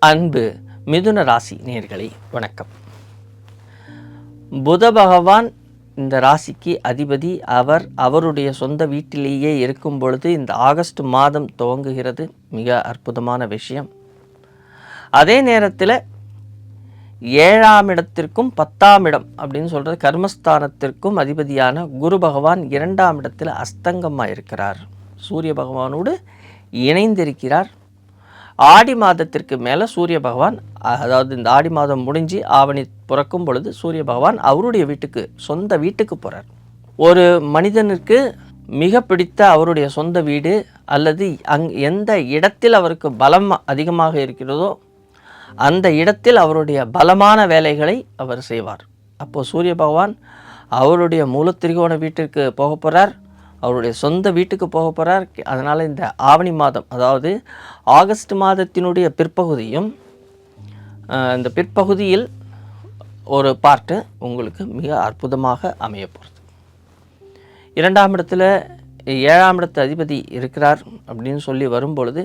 அன்பு மிதுன ராசி நேயர்களே வணக்கம். புத பகவான் இந்த ராசிக்கு அதிபதி. அவருடைய சொந்த வீட்டிலேயே இருக்கும் பொழுது இந்த ஆகஸ்ட் மாதம் துவங்குகிறது. மிக அற்புதமான விஷயம். அதே நேரத்தில் 7ஆம் இடத்திற்கும் 10ஆம் இடம் அப்படின்னு சொல்கிறது கர்மஸ்தானத்திற்கும் அதிபதியான குரு பகவான் 2ஆம் இடத்தில் அஸ்தங்கமாக இருக்கிறார். சூரிய பகவானோடு இணைந்திருக்கிறார். ஆடி மாதத்திற்கு மேலே சூரிய பகவான், அதாவது இந்த ஆடி மாதம் முடிஞ்சு ஆவணி பிறக்கும் பொழுது சூரிய பகவான் அவருடைய வீட்டுக்கு, சொந்த வீட்டுக்கு போகிறார். ஒரு மனிதனுக்கு மிக பிடித்த அவருடைய சொந்த வீடு அல்லது எந்த இடத்தில் அவருக்கு பலம் அதிகமாக இருக்கிறதோ அந்த இடத்தில் அவருடைய பலமான வேலைகளை அவர் செய்வார். அப்போது சூரிய பகவான் அவருடைய மூலத்திரிகோண வீட்டிற்கு போக போகிறார், அவருடைய சொந்த வீட்டுக்கு போக போகிறார். அதனால் இந்த ஆவணி மாதம், அதாவது ஆகஸ்ட் மாதத்தினுடைய பிற்பகுதியும் இந்த பிற்பகுதியில் ஒரு பார்ட்டு உங்களுக்கு மிக அற்புதமாக அமைய போகிறது. 2ஆம் இடத்துல 7ஆம் இடத்து அதிபதி இருக்கிறார் அப்படின்னு சொல்லி வரும்பொழுது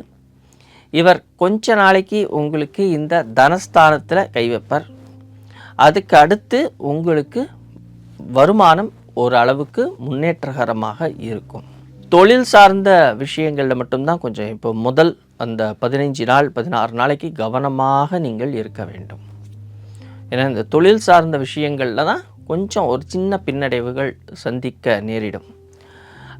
இவர் கொஞ்ச நாளைக்கு உங்களுக்கு இந்த தனஸ்தானத்தில் கை வைப்பார். அதுக்கு அடுத்து உங்களுக்கு வருமானம் ஓரளவுக்கு முன்னேற்றகரமாக இருக்கும். தொழில் சார்ந்த விஷயங்களில் மட்டும்தான் கொஞ்சம் இப்போ முதல் அந்த 15 நாள் 16 நாளைக்கு கவனமாக நீங்கள் இருக்க வேண்டும். ஏன்னா இந்த தொழில் சார்ந்த விஷயங்களில் தான் கொஞ்சம் ஒரு சின்ன பின்னடைவுகள் சந்திக்க நேரிடும்.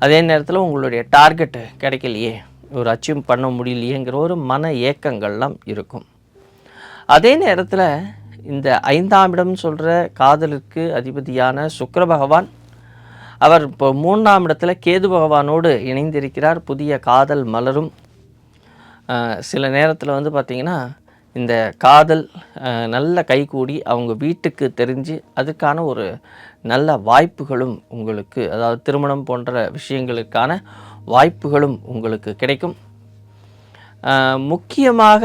அதே நேரத்தில் உங்களுடைய டார்கெட் கிடைக்கலையே, ஒரு அச்சீவ் பண்ண முடியலையேங்கிற ஒரு மன ஏக்கங்கள்லாம் இருக்கும். அதே நேரத்தில் இந்த 5ஆம் இடம் சொல்கிற காதலுக்கு அதிபதியான சுக்கிர பகவான் அவர் இப்போ 3ஆம் இடத்துல கேது பகவானோடு இணைந்திருக்கிறார். புதிய காதல் மலரும். சில நேரத்தில் பார்த்திங்கன்னா இந்த காதல் நல்ல கைகூடி அவங்க வீட்டுக்கு தெரிஞ்சு அதுக்கான ஒரு நல்ல வாய்ப்புகளும் உங்களுக்கு, அதாவது திருமணம் போன்ற விஷயங்களுக்கான வாய்ப்புகளும் உங்களுக்கு கிடைக்கும். முக்கியமாக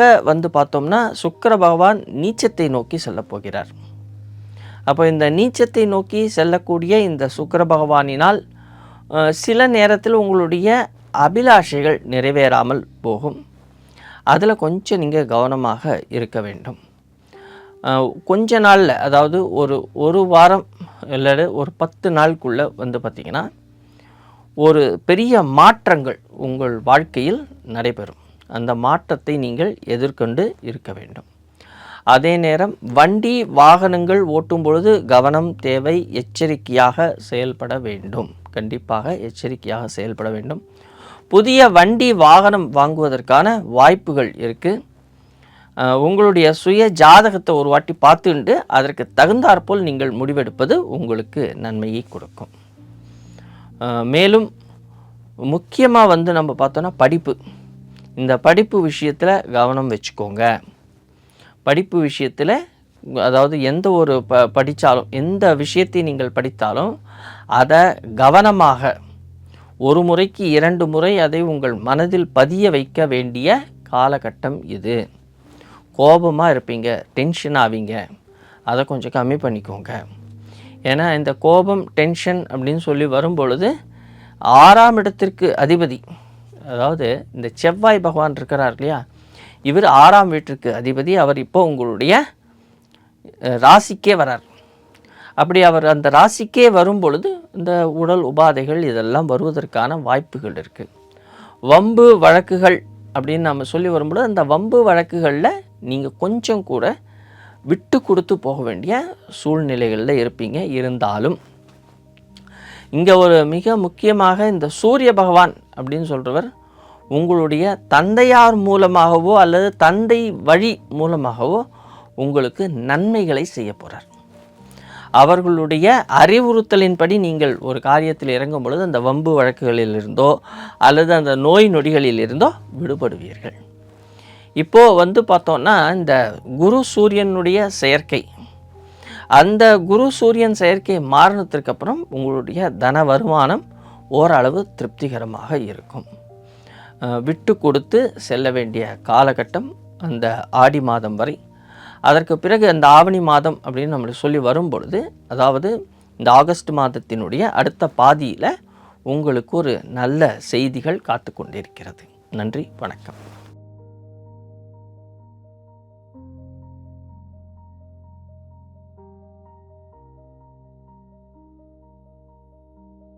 பார்த்தோம்னா சுக்கிர பகவான் நீச்சத்தை நோக்கி செல்லப் போகிறார். அப்போ இந்த நீச்சத்தை நோக்கி செல்லக்கூடிய இந்த சுக்கிர பகவானினால் சில நேரத்தில் உங்களுடைய அபிலாஷைகள் நிறைவேறாமல் போகும். அதில் கொஞ்சம் நீங்கள் கவனமாக இருக்க வேண்டும். கொஞ்ச நாளில், அதாவது ஒரு வாரம் இல்லை ஒரு 10 நாளுக்குள்ளே பார்த்திங்கன்னா ஒரு பெரிய மாற்றங்கள் உங்கள் வாழ்க்கையில் நடைபெறும். அந்த மாற்றத்தை நீங்கள் எதிர்கொண்டு இருக்க வேண்டும். அதே நேரம் வண்டி வாகனங்கள் ஓட்டும் பொழுது கவனம் தேவை. எச்சரிக்கையாக செயல்பட வேண்டும். கண்டிப்பாக எச்சரிக்கையாக செயல்பட வேண்டும். புதிய வண்டி வாகனம் வாங்குவதற்கான வாய்ப்புகள் இருக்குது. உங்களுடைய சுய ஜாதகத்தை ஒரு வாட்டி பார்த்துண்டு அதற்கு தகுந்தாற்போல் நீங்கள் முடிவெடுப்பது உங்களுக்கு நன்மையை கொடுக்கும். மேலும் முக்கியமாக நம்ம பார்த்தோன்னா படிப்பு. இந்த படிப்பு விஷயத்தில் கவனம் வச்சுக்கோங்க. படிப்பு விஷயத்தில், அதாவது எந்த ஒரு படித்தாலும், எந்த விஷயத்தை நீங்கள் படித்தாலும் அதை கவனமாக ஒரு முறைக்கு 2 முறை அதை உங்கள் மனதில் பதிய வைக்க வேண்டிய காலகட்டம் இது. கோபமாக இருப்பீங்க, டென்ஷன் ஆவீங்க, அதை கொஞ்சம் கம்மி பண்ணிக்கோங்க. ஏன்னா இந்த கோபம், டென்ஷன் அப்படின்னு சொல்லி வரும்பொழுது 6ஆம் இடத்திற்கு அதிபதி, அதாவது இந்த செவ்வாய் பகவான் இருக்கிறார் இல்லையா, இவர் 6ஆம் வீட்டிற்கு அதிபதி. அவர் இப்போ உங்களுடைய ராசிக்கே வரார். அப்படி அவர் அந்த ராசிக்கே வரும் பொழுது இந்த உடல் உபாதைகள் இதெல்லாம் வருவதற்கான வாய்ப்புகள் இருக்குது. வம்பு வழக்குகள் அப்படின்னு நம்ம சொல்லி வரும்பொழுது அந்த வம்பு வழக்குகளில் நீங்கள் கொஞ்சம் கூட விட்டு கொடுத்து போக வேண்டிய சூழ்நிலைகளில் இருப்பீங்க. இருந்தாலும் இங்கே ஒரு மிக முக்கியமாக இந்த சூரிய பகவான் அப்படின்னு சொல்கிறவர் உங்களுடைய தந்தையார் மூலமாகவோ அல்லது தந்தை வழி மூலமாகவோ உங்களுக்கு நன்மைகளை செய்ய போகிறார். அவர்களுடைய அறிவுறுத்தலின்படி நீங்கள் ஒரு காரியத்தில் இறங்கும் பொழுது அந்த வம்பு வழக்குகளிலிருந்தோ அல்லது அந்த நோய் நொடிகளிலிருந்தோ விடுபடுவீர்கள். இப்போது பார்த்தோன்னா இந்த குரு சூரியனுடைய செயற்கை, அந்த குரு சூரியன் செயற்கை மாறினத்திற்கு அப்புறம் உங்களுடைய தன வருமானம் ஓரளவு திருப்திகரமாக இருக்கும். விட்டு கொடுத்து செல்ல வேண்டிய காலகட்டம் அந்த ஆடி மாதம் வரை. அதற்கு பிறகு அந்த ஆவணி மாதம் அப்படின்னு நம்மளுக்கு சொல்லி வரும் பொழுது, அதாவது இந்த ஆகஸ்ட் மாதத்தினுடைய அடுத்த பாதியில் உங்களுக்கு ஒரு நல்ல செய்திகள் காத்து கொண்டிருக்கிறது. நன்றி, வணக்கம்.